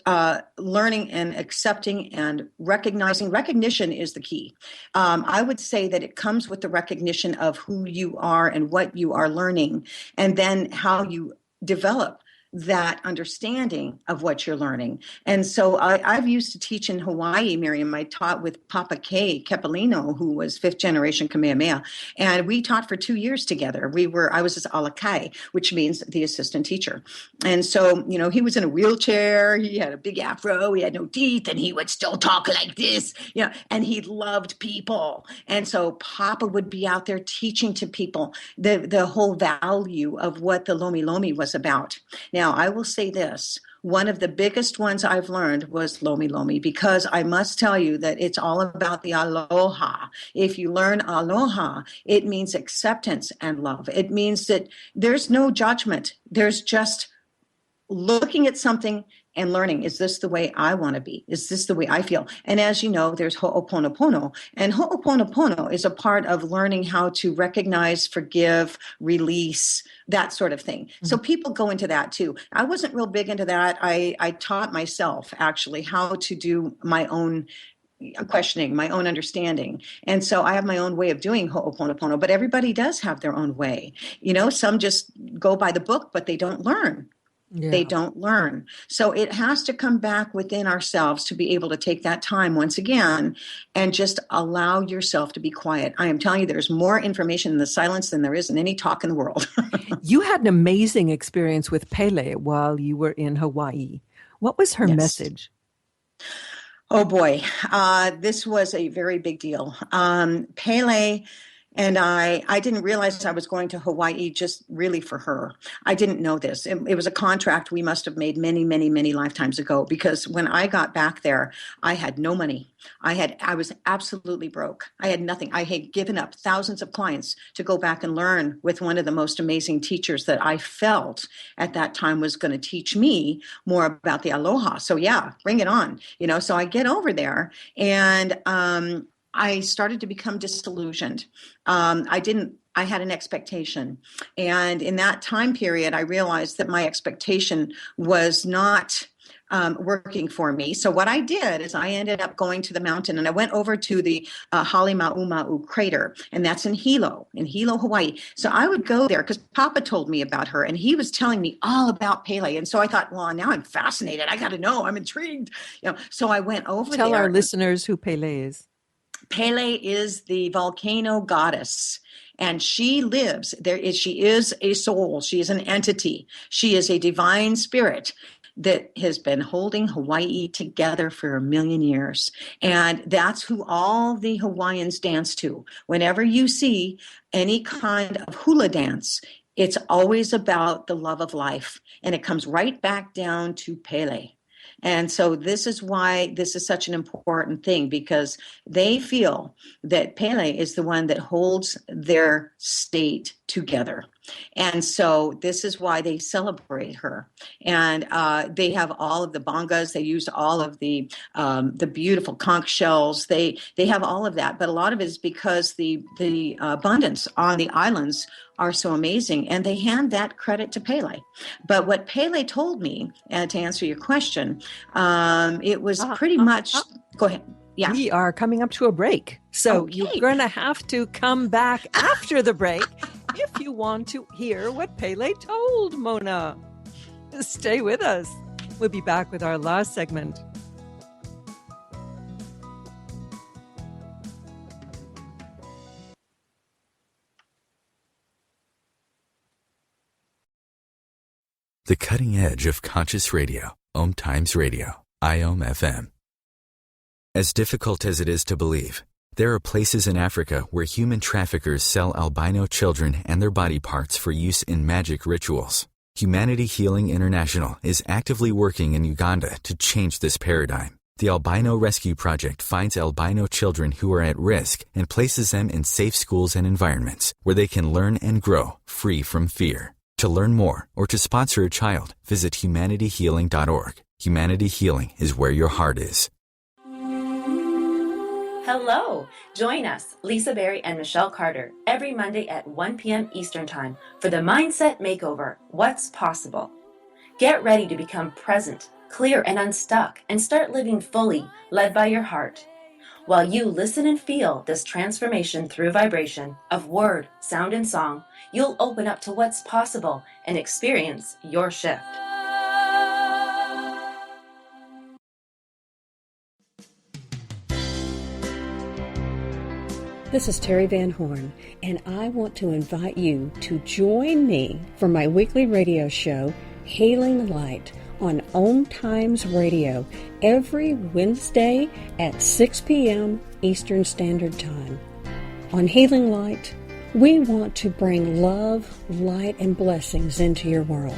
learning and accepting and recognizing. Recognition is the key. I would say that it comes with the recognition of who you are and what you are learning, and then how you develop that understanding of what you're learning. And so I've used to teach in Hawaii, Miriam. I taught with Papa K. Kepalino, who was fifth generation Kamehameha. And we taught for 2 years together. I was his alakai, which means the assistant teacher. And so, you know, he was in a wheelchair. He had a big afro. He had no teeth, and he would still talk like this, you know, and he loved people. And so Papa would be out there teaching to people the whole value of what the Lomi Lomi was about. Now, I will say this. One of the biggest ones I've learned was Lomi Lomi, because I must tell you that it's all about the aloha. If you learn aloha, it means acceptance and love. It means that there's no judgment. There's just looking at something and learning, is this the way I want to be? Is this the way I feel? And as you know, there's Ho'oponopono. And Ho'oponopono is a part of learning how to recognize, forgive, release, that sort of thing. Mm-hmm. So people go into that too. I wasn't real big into that. I taught myself actually how to do my own questioning, my own understanding. And so I have my own way of doing Ho'oponopono, but everybody does have their own way. Some just go by the book, but they don't learn. Yeah. They don't learn. So it has to come back within ourselves to be able to take that time once again and just allow yourself to be quiet. I am telling you, there's more information in the silence than there is in any talk in the world. You had an amazing experience with Pele while you were in Hawaii. What was her message? Oh boy, this was a very big deal. Pele and I didn't realize I was going to Hawaii just really for her. I didn't know this. It was a contract we must have made many, many, many lifetimes ago, because when I got back there, I had no money. I was absolutely broke. I had nothing. I had given up thousands of clients to go back and learn with one of the most amazing teachers that I felt at that time was going to teach me more about the aloha. So yeah, bring it on. So I get over there and, I started to become disillusioned. I had an expectation. And in that time period, I realized that my expectation was not working for me. So what I did is I ended up going to the mountain, and I went over to the Halima'uma'u crater, and that's in Hilo, Hawaii. So I would go there because Papa told me about her, and he was telling me all about Pele. And so I thought, well, now I'm fascinated. I got to know. I'm intrigued. So I went over there. Tell our listeners who Pele is. Pele is the volcano goddess, and she lives there. She is a soul. She is an entity. She is a divine spirit that has been holding Hawaii together for 1 million years. And that's who all the Hawaiians dance to. Whenever you see any kind of hula dance, it's always about the love of life. And it comes right back down to Pele. And so this is why this is such an important thing, because they feel that Pele is the one that holds their state together. And so this is why they celebrate her. And they have all of the bongas. They use all of the beautiful conch shells. They have all of that. But a lot of it is because the abundance on the islands are so amazing, and they hand that credit to Pele. But what Pele told me, to answer your question, it was pretty much, go ahead. Yeah. We are coming up to a break. So you're going to have to come back after the break if you want to hear what Pele told Mona. Stay with us. We'll be back with our last segment. The cutting edge of conscious radio, OMTimes Radio, IOM FM. As difficult as it is to believe, there are places in Africa where human traffickers sell albino children and their body parts for use in magic rituals. Humanity Healing International is actively working in Uganda to change this paradigm. The Albino Rescue Project finds albino children who are at risk and places them in safe schools and environments where they can learn and grow free from fear. To learn more or to sponsor a child, visit humanityhealing.org. Humanity Healing is where your heart is. Hello! Join us, Lisa Berry and Michelle Carter, every Monday at 1 p.m. Eastern Time for the Mindset Makeover, What's Possible. Get ready to become present, clear, and unstuck, and start living fully, led by your heart. While you listen and feel this transformation through vibration of word, sound, and song, you'll open up to what's possible and experience your shift. This is Terry Van Horn, and I want to invite you to join me for my weekly radio show, Hailing Light, on OMTimes Radio every Wednesday at 6 p.m. Eastern Standard Time. On Hailing Light, we want to bring love, light, and blessings into your world.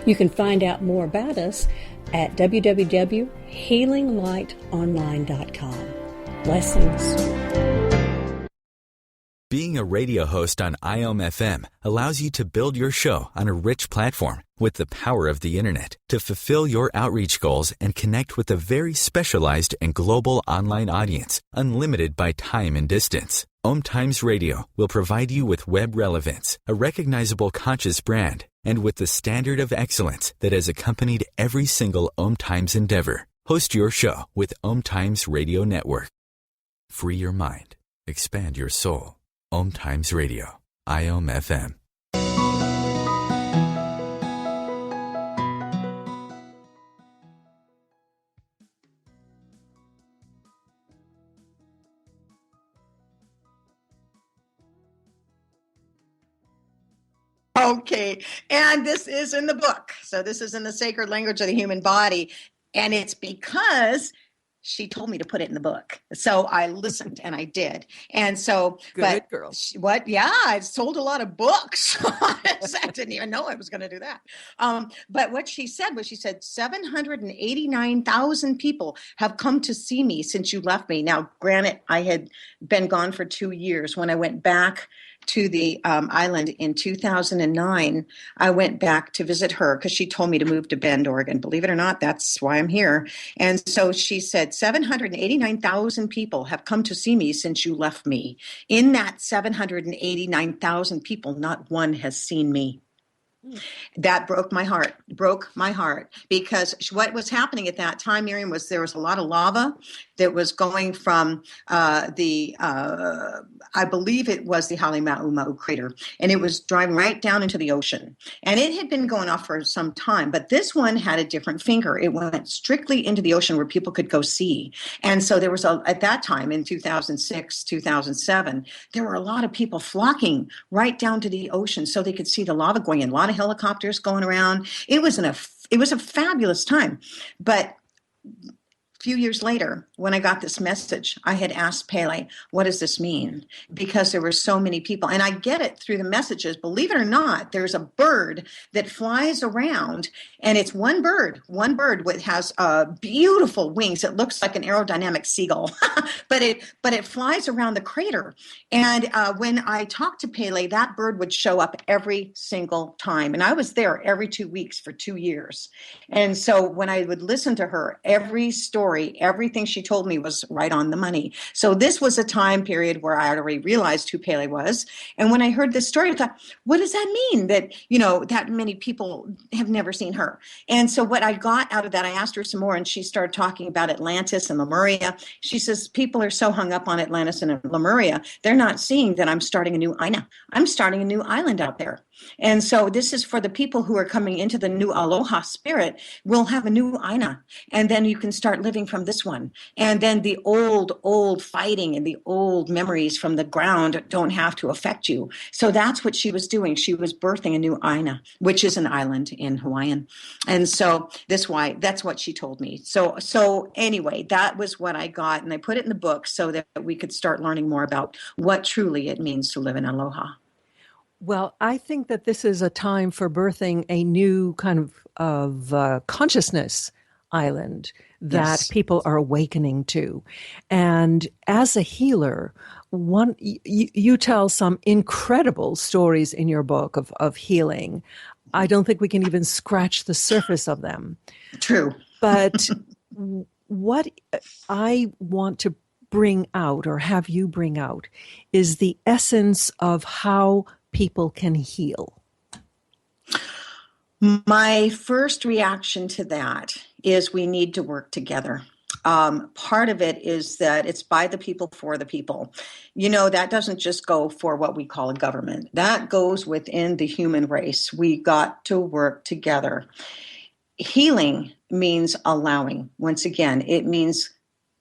You can find out more about us at www.healinglightonline.com. Blessings. Being a radio host on IOM-FM allows you to build your show on a rich platform with the power of the internet to fulfill your outreach goals and connect with a very specialized and global online audience, unlimited by time and distance. OMTimes Radio will provide you with web relevance, a recognizable conscious brand, and with the standard of excellence that has accompanied every single OMTimes endeavor. Host your show with OMTimes Radio Network. Free your mind. Expand your soul. OMTimes Radio. IOM-FM. Okay, and this is in the book. So this is in the sacred language of the human body. And it's because she told me to put it in the book. So I listened and I did. And so, Good girl. What? Yeah, I've sold a lot of books. I didn't even know I was going to do that. But what she said was, she said, 789,000 people have come to see me since you left me. Now, granted, I had been gone for 2 years. When I went back to the island in 2009, I went back to visit her because she told me to move to Bend, Oregon. Believe it or not, that's why I'm here. And so she said, 789,000 people have come to see me since you left me. In that 789,000 people, not one has seen me. That broke my heart, because what was happening at that time, Miriam, was there was a lot of lava that was going from I believe it was the Halemaumau crater, and it was driving right down into the ocean. And it had been going off for some time, but this one had a different finger. It went strictly into the ocean where people could go see. And so there was, at that time in 2006, 2007, there were a lot of people flocking right down to the ocean so they could see the lava going in. A lot of helicopters going around. It was a fabulous time. But a few years later, when I got this message, I had asked Pele, what does this mean? Because there were so many people. And I get it through the messages. Believe it or not, there's a bird that flies around, and it's one bird that has beautiful wings. It looks like an aerodynamic seagull, but it flies around the crater. And when I talked to Pele, that bird would show up every single time. And I was there every 2 weeks for 2 years. And so when I would listen to her, every story, everything she told me was right on the money. So this was a time period where I already realized who Pele was. And when I heard this story, I thought, what does that mean that, that many people have never seen her? And so what I got out of that, I asked her some more, and she started talking about Atlantis and Lemuria. She says, people are so hung up on Atlantis and Lemuria, they're not seeing that I'm starting a new Aina. I'm starting a new island out there. And so this is for the people who are coming into the new Aloha spirit. We'll have a new Aina, and then you can start living from this one. And then the old fighting and the old memories from the ground don't have to affect you. So that's what she was doing. She was birthing a new Aina, which is an island in Hawaiian. And so that's what she told me. So anyway, that was what I got, and I put it in the book so that we could start learning more about what truly it means to live in Aloha. Well, I think that this is a time for birthing a new kind of consciousness island that people are awakening to. And as a healer, you tell some incredible stories in your book of healing. I don't think we can even scratch the surface of them. True. But what I want to bring out, or have you bring out, is the essence of how people can heal. My first reaction to that is we need to work together. Part of it is that it's by the people, for the people. That doesn't just go for what we call a government. That goes within the human race. We got to work together. Healing means allowing. Once again, it means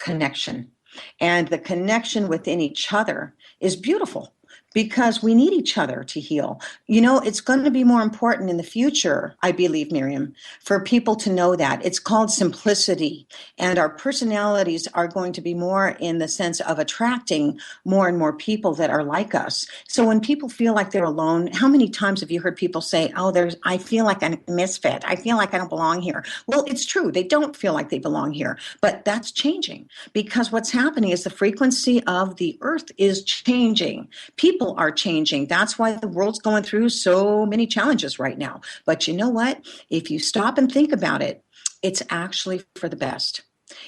connection. And the connection within each other is beautiful, because we need each other to heal. It's going to be more important in the future, I believe, Miriam, for people to know that. It's called simplicity. And our personalities are going to be more in the sense of attracting more and more people that are like us. So when people feel like they're alone, how many times have you heard people say, I feel like I'm a misfit. I feel like I don't belong here. Well, it's true. They don't feel like they belong here. But that's changing, because what's happening is the frequency of the earth is changing. People people are changing. That's why the world's going through so many challenges right now. But you know what? If you stop and think about it, it's actually for the best.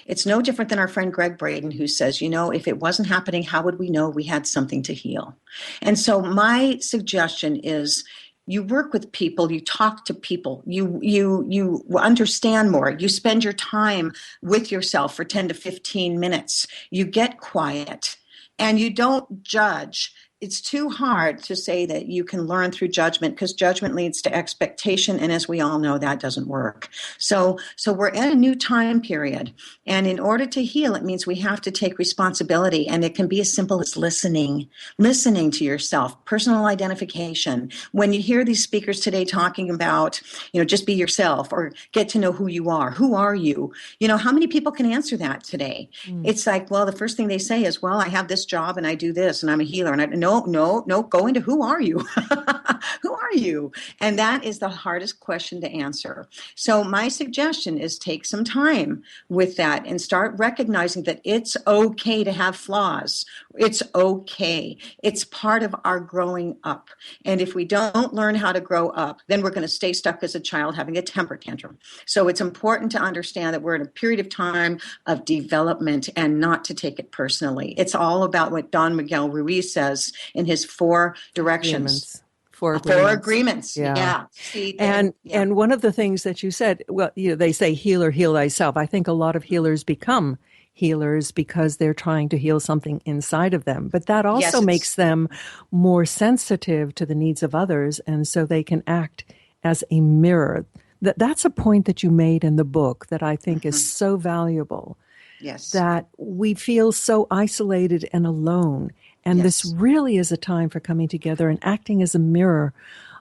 It's no different than our friend Greg Braden, who says, if it wasn't happening, how would we know we had something to heal? And so my suggestion is, you work with people, you talk to people, you understand more, you spend your time with yourself for 10 to 15 minutes, you get quiet, and you don't judge. It's too hard to say that you can learn through judgment, because judgment leads to expectation. And as we all know, that doesn't work. So we're in a new time period. And in order to heal, it means we have to take responsibility. And it can be as simple as listening to yourself, personal identification. When you hear these speakers today talking about, just be yourself or get to know who you are. Who are you? How many people can answer that today? It's like, well, the first thing they say is, well, I have this job and I do this and I'm a healer. And No, go into who are you? Who are you? And that is the hardest question to answer. So my suggestion is take some time with that and start recognizing that it's okay to have flaws. It's okay. It's part of our growing up. And if we don't learn how to grow up, then we're going to stay stuck as a child having a temper tantrum. So it's important to understand that we're in a period of time of development and not to take it personally. It's all about what Don Miguel Ruiz says in his 4 directions. Four agreements. Yeah. See, and one of the things that you said, they say heal or heal thyself. I think a lot of healers become healers because they're trying to heal something inside of them. But that also makes them more sensitive to the needs of others, and so they can act as a mirror. That's a point that you made in the book that I think is so valuable. Yes. That we feel so isolated and alone. And this really is a time for coming together and acting as a mirror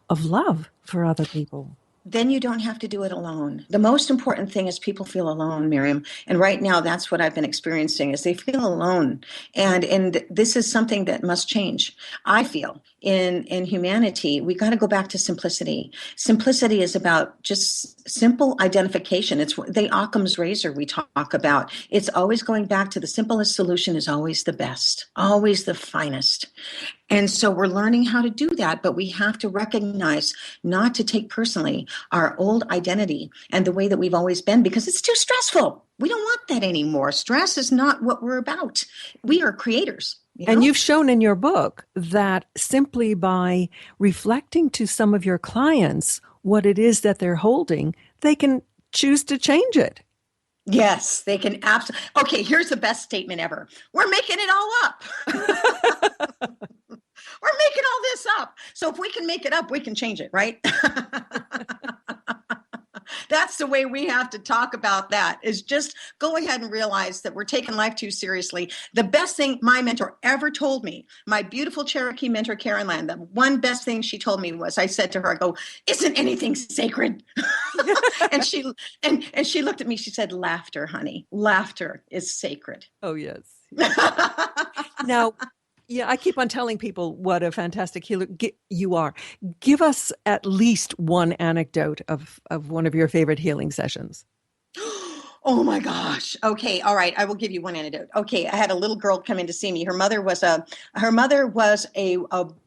of love for other people. Then you don't have to do it alone. The most important thing is people feel alone, Miriam. And right now, that's what I've been experiencing, is they feel alone. And this is something that must change. I feel in humanity, we got to go back to simplicity. Simplicity is about just simple identification. It's the Occam's razor we talk about. It's always going back to the simplest solution is always the best, always the finest. And so we're learning how to do that, but we have to recognize not to take personally our old identity and the way that we've always been, because it's too stressful. We don't want that anymore. Stress is not what we're about. We are creators. And you've shown in your book that simply by reflecting to some of your clients what it is that they're holding, they can choose to change it. Yes, they can absolutely. Okay, here's the best statement ever. We're making it all up. We're making all this up. So if we can make it up, we can change it, right? That's the way we have to talk about that, is just go ahead and realize that we're taking life too seriously. The best thing my mentor ever told me, my beautiful Cherokee mentor, Karen Land, the one best thing she told me was, I said to her, I go, isn't anything sacred? and she looked at me, she said, laughter, honey, laughter is sacred. Oh, yes. Now, yeah, I keep on telling people what a fantastic healer you are. Give us at least one anecdote of one of your favorite healing sessions. Oh my gosh. Okay. All right. I will give you one anecdote. Okay. I had a little girl come in to see me. Her mother was a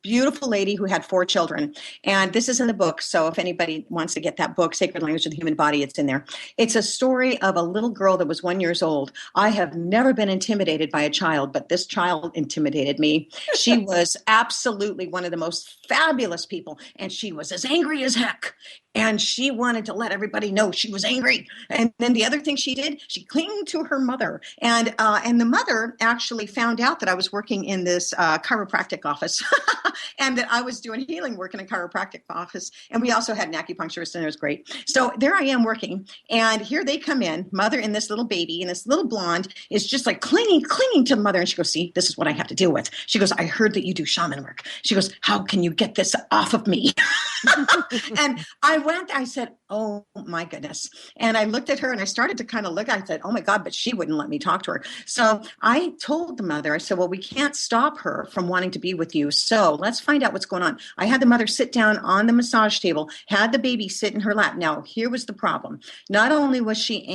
beautiful lady who had 4 children. And this is in the book. So if anybody wants to get that book, Sacred Language of the Human Body, it's in there. It's a story of a little girl that was 1 year old. I have never been intimidated by a child, but this child intimidated me. She was absolutely one of the most fabulous people. And she was as angry as heck. And she wanted to let everybody know she was angry. And then the other thing she did, she clinged to her mother. And the mother actually found out that I was working in this chiropractic office and that I was doing healing work in a chiropractic office. And we also had an acupuncturist, and it was great. So there I am working. And here they come in, mother and this little baby, and this little blonde is just like clinging to mother. And she goes, see, this is what I have to deal with. She goes, I heard that you do shaman work. She goes, how can you get this off of me? And I said, oh my goodness. And I looked at her and I started to kind of look, I said, oh my God, but she wouldn't let me talk to her. So I told the mother, I said, well, we can't stop her from wanting to be with you. So Let's find out what's going on. I had the mother sit down on the massage table, had the baby sit in her lap. Now, here was the problem. Not only was she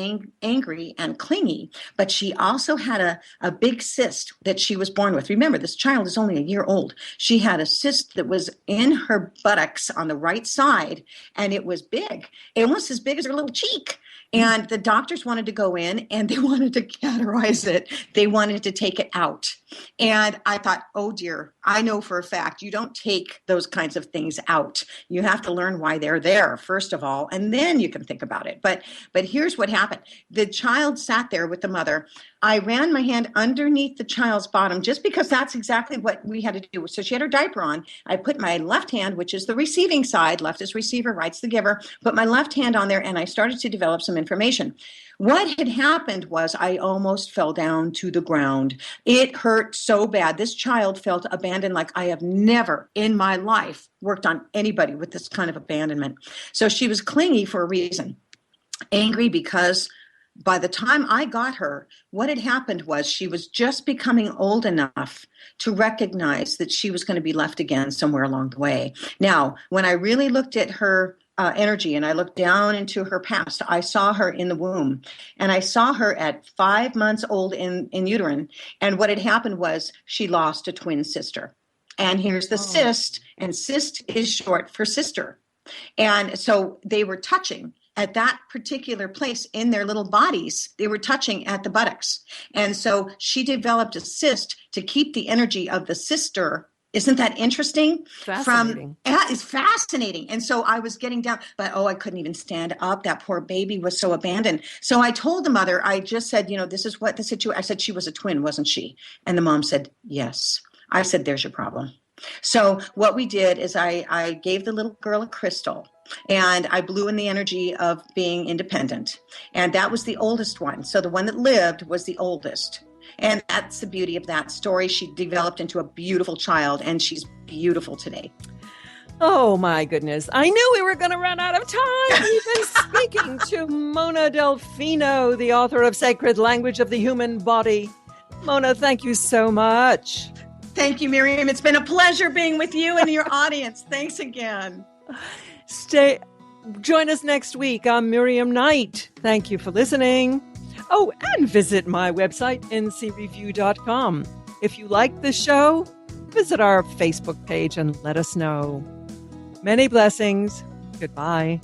angry and clingy, but she also had a big cyst that she was born with. Remember, this child is only a year old. She had a cyst that was in her buttocks on the right side, and it was big, almost as big as her little cheek. And the doctors wanted to go in and they wanted to categorize it. They wanted to take it out. And I thought, oh dear, I know for a fact you don't take those kinds of things out. You have to learn why they're there, first of all, and then you can think about it. But here's what happened. The child sat there with the mother. I ran my hand underneath the child's bottom just because that's exactly what we had to do. So she had her diaper on. I put my left hand, which is the receiving side, left is receiver, right's the giver, put my left hand on there, and I started to develop some information. What had happened was I almost fell down to the ground. It hurt so bad. This child felt abandoned like I have never in my life worked on anybody with this kind of abandonment. So she was clingy for a reason. Angry because by the time I got her, what had happened was she was just becoming old enough to recognize that she was going to be left again somewhere along the way. Now, when I really looked at her energy and I looked down into her past, I saw her in the womb, and I saw her at 5 months old in uterine. And what had happened was she lost a twin sister. And here's the cyst, and cyst is short for sister. And so they were touching at that particular place in their little bodies. They were touching at the buttocks. And so she developed a cyst to keep the energy of the sister. Isn't that interesting? Fascinating. It's fascinating. And so I was getting down, but I couldn't even stand up. That poor baby was so abandoned. So I told the mother, I just said, this is what the situation. I said, she was a twin, wasn't she? And the mom said, yes. I said, there's your problem. So what we did is I gave the little girl a crystal, and I blew in the energy of being independent. And that was the oldest one. So the one that lived was the oldest. And that's the beauty of that story. She developed into a beautiful child, and she's beautiful today. Oh, my goodness. I knew we were going to run out of time. We've been speaking to Mona Delfino, the author of Sacred Language of the Human Body. Mona, thank you so much. Thank you, Miriam. It's been a pleasure being with you and your audience. Thanks again. Join us next week. I'm Miriam Knight. Thank you for listening. Oh, and visit my website, ncreview.com. If you like the show, visit our Facebook page and let us know. Many blessings. Goodbye.